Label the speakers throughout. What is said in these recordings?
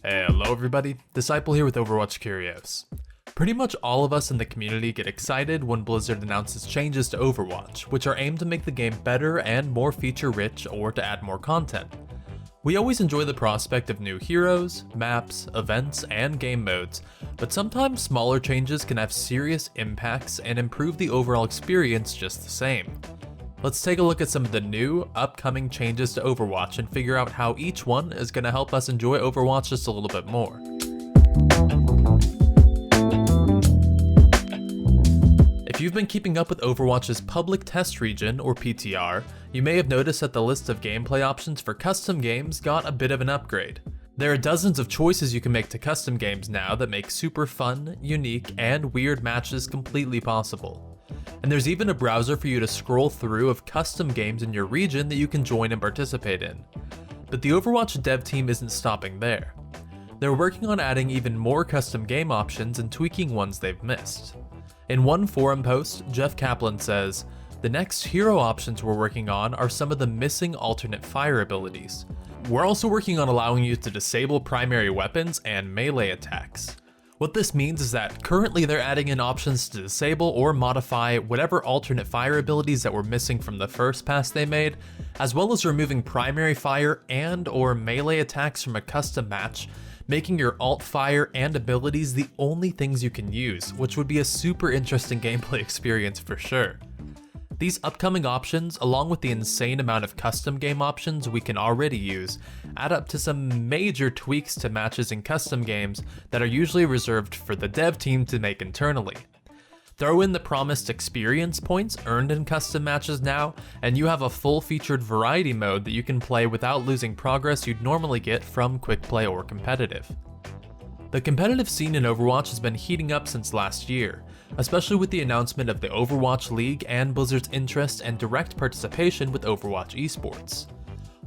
Speaker 1: Hello everybody, Disciple here with Overwatch Curios. Pretty much all of us in the community get excited when Blizzard announces changes to Overwatch, which are aimed to make the game better and more feature-rich or to add more content. We always enjoy the prospect of new heroes, maps, events, and game modes, but sometimes smaller changes can have serious impacts and improve the overall experience just the same. Let's take a look at some of the new, upcoming changes to Overwatch and figure out how each one is going to help us enjoy Overwatch just a little bit more. If you've been keeping up with Overwatch's public test region, or PTR, you may have noticed that the list of gameplay options for custom games got a bit of an upgrade. There are dozens of choices you can make to custom games now that make super fun, unique, and weird matches completely possible. And there's even a browser for you to scroll through of custom games in your region that you can join and participate in. But the Overwatch dev team isn't stopping there. They're working on adding even more custom game options and tweaking ones they've missed. In one forum post, Jeff Kaplan says, "The next hero options we're working on are some of the missing alternate fire abilities. We're also working on allowing you to disable primary weapons and melee attacks." What this means is that currently they're adding in options to disable or modify whatever alternate fire abilities that were missing from the first pass they made, as well as removing primary fire and or melee attacks from a custom match, making your alt fire and abilities the only things you can use, which would be a super interesting gameplay experience for sure. These upcoming options, along with the insane amount of custom game options we can already use, add up to some major tweaks to matches in custom games that are usually reserved for the dev team to make internally. Throw in the promised experience points earned in custom matches now, and you have a full-featured variety mode that you can play without losing progress you'd normally get from quick play or competitive. The competitive scene in Overwatch has been heating up since last year, especially with the announcement of the Overwatch League and Blizzard's interest and direct participation with Overwatch esports.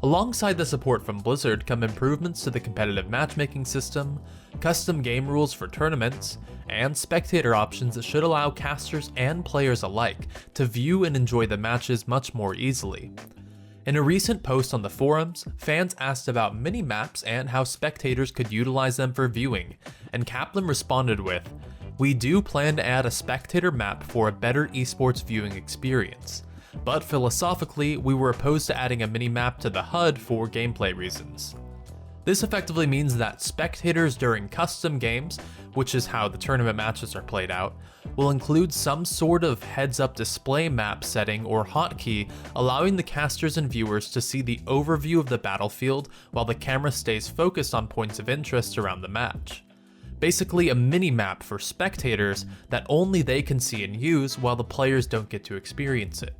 Speaker 1: Alongside the support from Blizzard come improvements to the competitive matchmaking system, custom game rules for tournaments, and spectator options that should allow casters and players alike to view and enjoy the matches much more easily. In a recent post on the forums, fans asked about mini-maps and how spectators could utilize them for viewing, and Kaplan responded with, "We do plan to add a spectator map for a better esports viewing experience, but philosophically, we were opposed to adding a mini-map to the HUD for gameplay reasons." This effectively means that spectators during custom games, which is how the tournament matches are played out, will include some sort of heads-up display map setting or hotkey, allowing the casters and viewers to see the overview of the battlefield while the camera stays focused on points of interest around the match. Basically a mini-map for spectators that only they can see and use while the players don't get to experience it.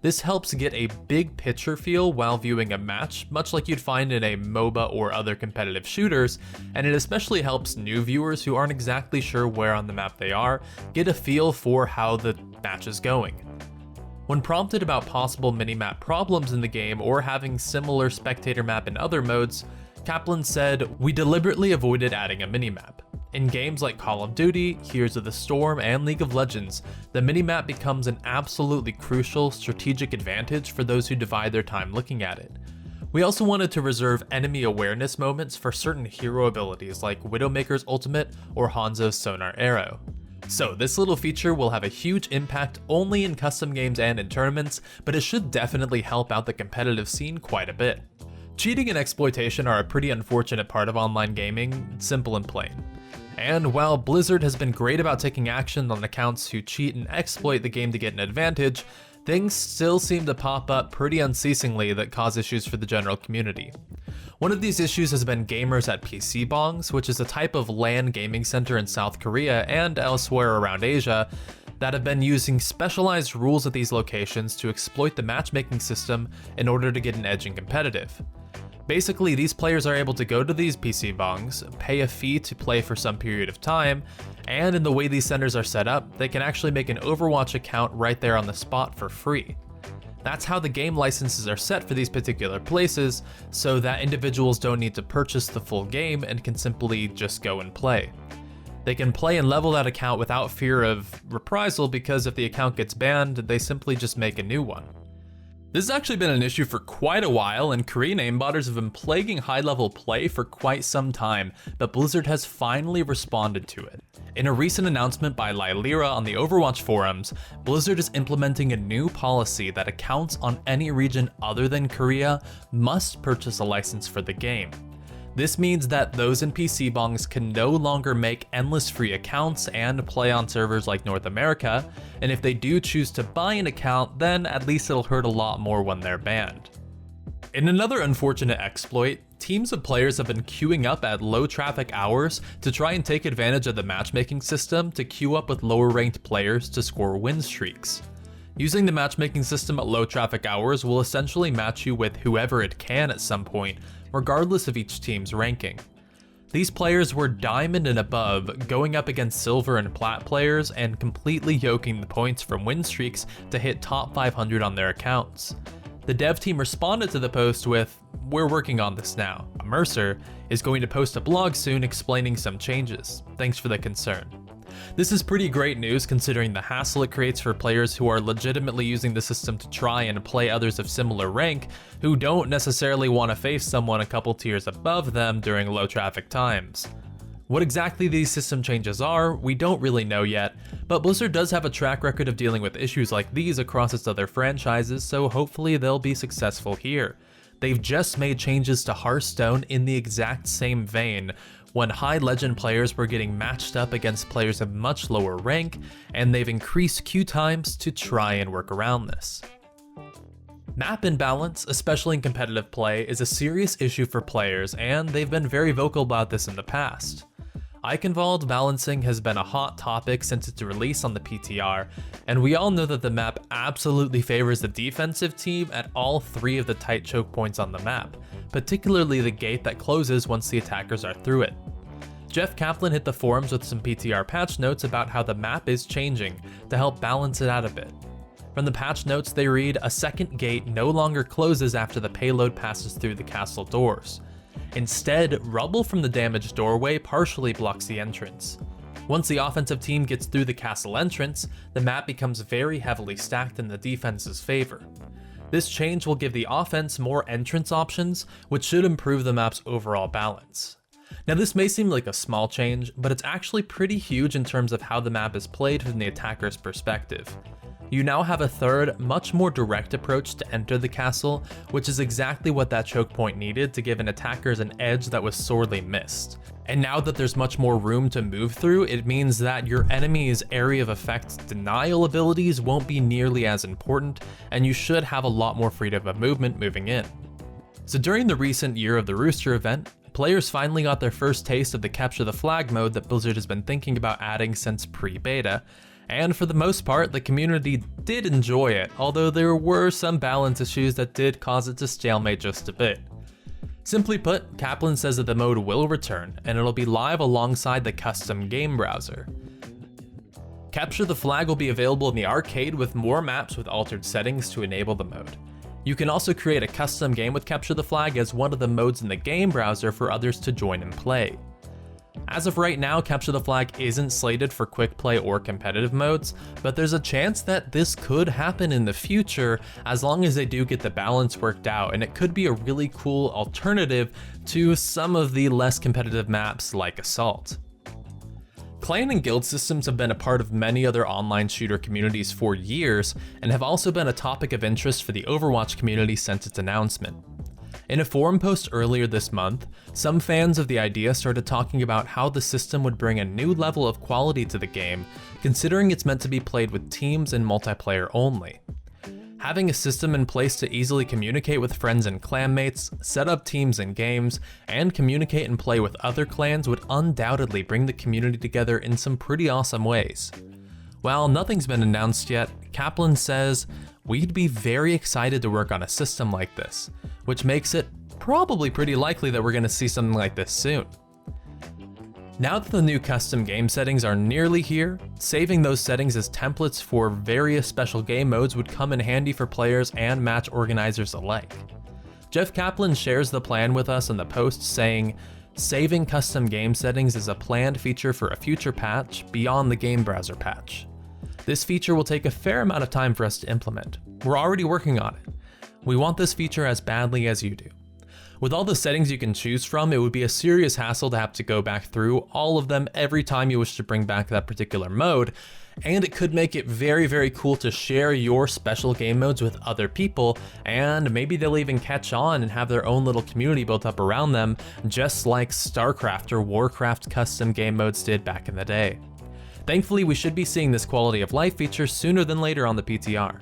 Speaker 1: This helps get a big picture feel while viewing a match, much like you'd find in a MOBA or other competitive shooters, and it especially helps new viewers who aren't exactly sure where on the map they are get a feel for how the match is going. When prompted about possible minimap problems in the game or having similar spectator map in other modes, Kaplan said, "We deliberately avoided adding a minimap. In games like Call of Duty, Heroes of the Storm, and League of Legends, the minimap becomes an absolutely crucial strategic advantage for those who divide their time looking at it. We also wanted to reserve enemy awareness moments for certain hero abilities like Widowmaker's ultimate or Hanzo's sonar arrow." So this little feature will have a huge impact only in custom games and in tournaments, but it should definitely help out the competitive scene quite a bit. Cheating and exploitation are a pretty unfortunate part of online gaming, simple and plain. And while Blizzard has been great about taking action on accounts who cheat and exploit the game to get an advantage, things still seem to pop up pretty unceasingly that cause issues for the general community. One of these issues has been gamers at PC Bongs, which is a type of LAN gaming center in South Korea and elsewhere around Asia, that have been using specialized rules at these locations to exploit the matchmaking system in order to get an edge in competitive. Basically, these players are able to go to these PC bongs, pay a fee to play for some period of time, and in the way these centers are set up, they can actually make an Overwatch account right there on the spot for free. That's how the game licenses are set for these particular places, so that individuals don't need to purchase the full game and can simply just go and play. They can play and level that account without fear of reprisal because if the account gets banned, they simply just make a new one. This has actually been an issue for quite a while, and Korean aimbotters have been plaguing high-level play for quite some time, but Blizzard has finally responded to it. In a recent announcement by Leandro on the Overwatch forums, Blizzard is implementing a new policy that accounts on any region other than Korea must purchase a license for the game. This means that those in PC bongs can no longer make endless free accounts and play on servers like North America, and if they do choose to buy an account, then at least it'll hurt a lot more when they're banned. In another unfortunate exploit, teams of players have been queuing up at low traffic hours to try and take advantage of the matchmaking system to queue up with lower ranked players to score win streaks. Using the matchmaking system at low traffic hours will essentially match you with whoever it can at some point, regardless of each team's ranking. These players were diamond and above, going up against silver and plat players and completely yoking the points from win streaks to hit top 500 on their accounts. The dev team responded to the post with, "We're working on this now. Mercer is going to post a blog soon explaining some changes. Thanks for the concern." This is pretty great news considering the hassle it creates for players who are legitimately using the system to try and play others of similar rank who don't necessarily want to face someone a couple tiers above them during low traffic times. What exactly these system changes are, we don't really know yet, but Blizzard does have a track record of dealing with issues like these across its other franchises, so hopefully they'll be successful here. They've just made changes to Hearthstone in the exact same vein, when high legend players were getting matched up against players of much lower rank, and they've increased queue times to try and work around this. Map imbalance, especially in competitive play, is a serious issue for players, and they've been very vocal about this in the past. Eichenwald balancing has been a hot topic since its release on the PTR, and we all know that the map absolutely favors the defensive team at all three of the tight choke points on the map, particularly the gate that closes once the attackers are through it. Jeff Kaplan hit the forums with some PTR patch notes about how the map is changing to help balance it out a bit. From the patch notes they read, a second gate no longer closes after the payload passes through the castle doors. Instead, rubble from the damaged doorway partially blocks the entrance. Once the offensive team gets through the castle entrance, the map becomes very heavily stacked in the defense's favor. This change will give the offense more entrance options, which should improve the map's overall balance. Now this may seem like a small change, but it's actually pretty huge in terms of how the map is played from the attacker's perspective. You now have a third, much more direct approach to enter the castle, which is exactly what that choke point needed to give an attackers an edge that was sorely missed. And now that there's much more room to move through, it means that your enemy's area of effect denial abilities won't be nearly as important, and you should have a lot more freedom of movement moving in. So during the recent Year of the Rooster event, players finally got their first taste of the Capture the Flag mode that Blizzard has been thinking about adding since pre-beta, and for the most part, the community did enjoy it, although there were some balance issues that did cause it to stalemate just a bit. Simply put, Kaplan says that the mode will return, and it'll be live alongside the custom game browser. Capture the Flag will be available in the arcade with more maps with altered settings to enable the mode. You can also create a custom game with Capture the Flag as one of the modes in the game browser for others to join and play. As of right now, Capture the Flag isn't slated for quick play or competitive modes, but there's a chance that this could happen in the future as long as they do get the balance worked out, and it could be a really cool alternative to some of the less competitive maps like Assault. Clan and guild systems have been a part of many other online shooter communities for years, and have also been a topic of interest for the Overwatch community since its announcement. In a forum post earlier this month, some fans of the idea started talking about how the system would bring a new level of quality to the game, considering it's meant to be played with teams and multiplayer only. Having a system in place to easily communicate with friends and clanmates, set up teams and games, and communicate and play with other clans would undoubtedly bring the community together in some pretty awesome ways. While nothing's been announced yet, Kaplan says, "We'd be very excited to work on a system like this," which makes it probably pretty likely that we're going to see something like this soon. Now that the new custom game settings are nearly here, saving those settings as templates for various special game modes would come in handy for players and match organizers alike. Jeff Kaplan shares the plan with us in the post saying, "Saving custom game settings is a planned feature for a future patch beyond the game browser patch. This feature will take a fair amount of time for us to implement. We're already working on it. We want this feature as badly as you do. With all the settings you can choose from, it would be a serious hassle to have to go back through all of them every time you wish to bring back that particular mode, and it could make it very, very cool to share your special game modes with other people, and maybe they'll even catch on and have their own little community built up around them, just like StarCraft or Warcraft custom game modes did back in the day. Thankfully, we should be seeing this quality of life feature sooner than later on the PTR.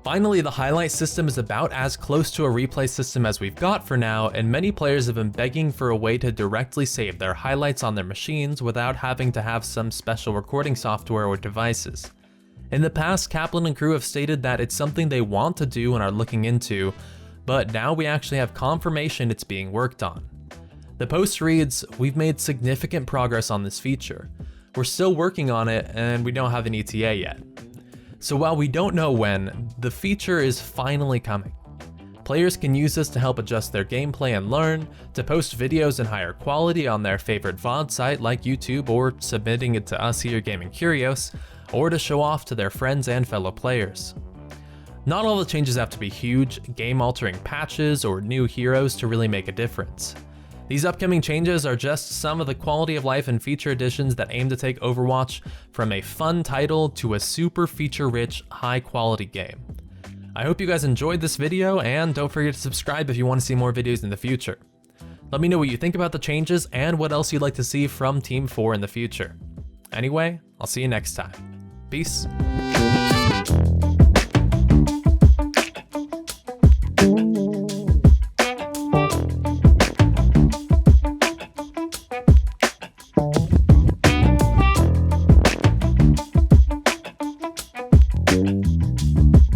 Speaker 1: Finally, the highlight system is about as close to a replay system as we've got for now, and many players have been begging for a way to directly save their highlights on their machines without having to have some special recording software or devices. In the past, Kaplan and crew have stated that it's something they want to do and are looking into, but now we actually have confirmation it's being worked on. The post reads, "We've made significant progress on this feature. We're still working on it and we don't have an ETA yet." So while we don't know when, the feature is finally coming. Players can use this to help adjust their gameplay and learn, to post videos in higher quality on their favorite VOD site like YouTube, or submitting it to us here gaming Curios, or to show off to their friends and fellow players. Not all the changes have to be huge, game-altering patches or new heroes to really make a difference. These upcoming changes are just some of the quality of life and feature additions that aim to take Overwatch from a fun title to a super feature-rich, high-quality game. I hope you guys enjoyed this video, and don't forget to subscribe if you want to see more videos in the future. Let me know what you think about the changes and what else you'd like to see from Team 4 in the future. Anyway, I'll see you next time. Peace.